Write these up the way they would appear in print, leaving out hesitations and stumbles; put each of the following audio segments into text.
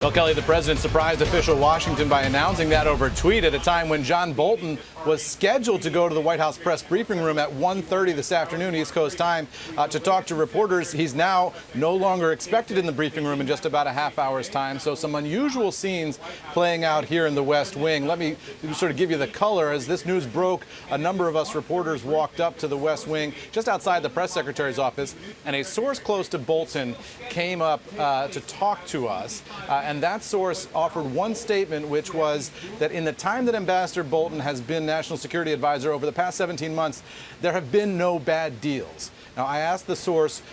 Well, Kelly, the president surprised official Washington by announcing that over a tweet at a time when John Bolton was scheduled to go to the White House press briefing room at 1:30 this afternoon, East Coast time, to talk to reporters. He's now no longer expected in the briefing room in just about a half hour's time. So some unusual scenes playing out here in the West Wing. Let me sort of give you the color. As this news broke, a number of us reporters walked up to the West Wing just outside the press secretary's office, and a source close to Bolton came up to talk to us. And that source offered one statement, which was that in the time that Ambassador Bolton has been National Security Advisor over the past 17 months, there have been no bad deals. Now, I asked the source,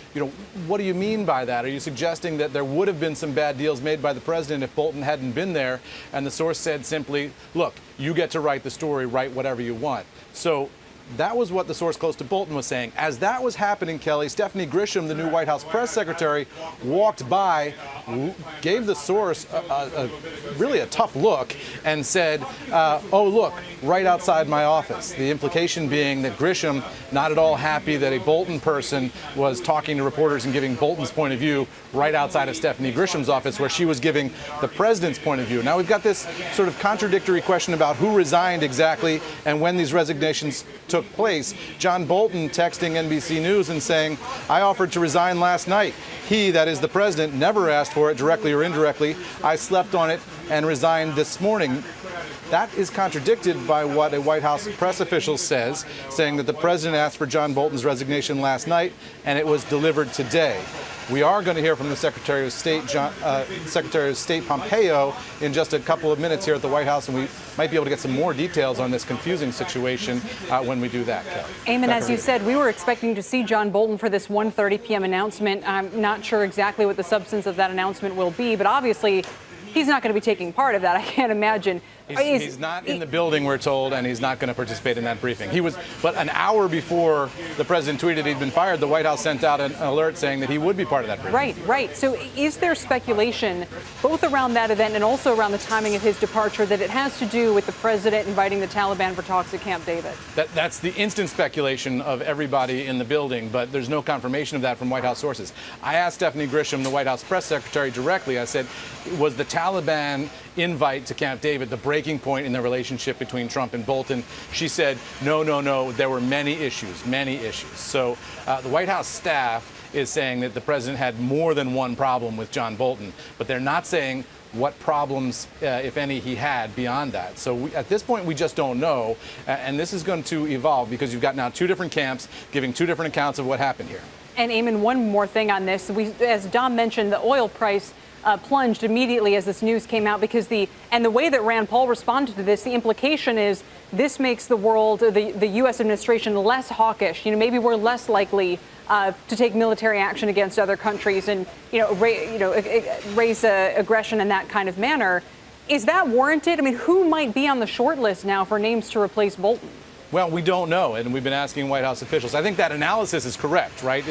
what do you mean by that? Are you suggesting that there would have been some bad deals made by the president if Bolton hadn't been there? And the source said simply, look, you get to write the story, write whatever you want. So that was what the source close to Bolton was saying. As that was happening, Kelly, Stephanie Grisham, the new White House press secretary, walked by, gave the source really a tough look and said, oh, look, right outside my office. The implication being that Grisham, not at all happy that a Bolton person was talking to reporters and giving Bolton's point of view right outside of Stephanie Grisham's office, where she was giving the president's point of view. Now, we've got this sort of contradictory question about who resigned exactly and when these resignations took place. John Bolton texting NBC News and saying, I offered to resign last night. He, that is the president, never asked for it directly or indirectly. I slept on it and resigned this morning. That is contradicted by what a White House press official says, saying that the president asked for John Bolton's resignation last night and it was delivered today. We are going to hear from the Secretary of State Pompeo in just a couple of minutes here at the White House, and we might be able to get some more details on this confusing situation when we do that, Kelly. Eamon, as you said, we were expecting to see John Bolton for this 1:30 p.m. announcement. I'm not sure exactly what the substance of that announcement will be, but obviously he's not going to be taking part of that. I can't imagine. He's not in the building, we're told, and he's not going to participate in that briefing. But an hour before the president tweeted he'd been fired, the White House sent out an alert saying that he would be part of that briefing. Right. So is there speculation, both around that event and also around the timing of his departure, that it has to do with the president inviting the Taliban for talks at Camp David? That's the instant speculation of everybody in the building, but there's no confirmation of that from White House sources. I asked Stephanie Grisham, the White House press secretary, directly. I said, was the Taliban invite to Camp David the breaking point in the relationship between Trump and Bolton? She said, no, there were many issues. So the White House staff is saying that the president had more than one problem with John Bolton, but they're not saying what problems, if any, he had beyond that. So at this point, we just don't know, and this is going to evolve because you've got now two different camps giving two different accounts of what happened here. And Eamon, one more thing on this. As Dom mentioned, the oil price plunged immediately as this news came out because the way that Rand Paul responded to this, the implication is this makes the world, the U.S. administration less hawkish. Maybe we're less likely to take military action against other countries and raise aggression in that kind of manner. Is that warranted? I mean, who might be on the short list now for names to replace Bolton? Well, we don't know, and we've been asking White House officials. I think that analysis is correct, right?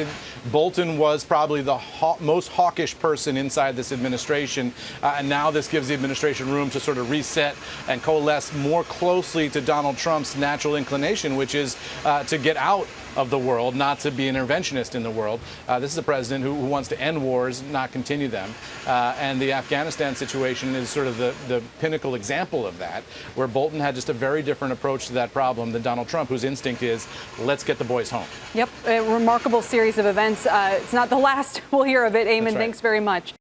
Bolton was probably the most hawkish person inside this administration, and now this gives the administration room to sort of reset and coalesce more closely to Donald Trump's natural inclination, which is to get out of the world, not to be an interventionist in the world. This is a president who wants to end wars, not continue them. And the Afghanistan situation is sort of the pinnacle example of that, where Bolton had just a very different approach to that problem than Donald Trump, whose instinct is, let's get the boys home. Yep, a remarkable series of events. It's not the last we'll hear of it. Eamon, thanks very much.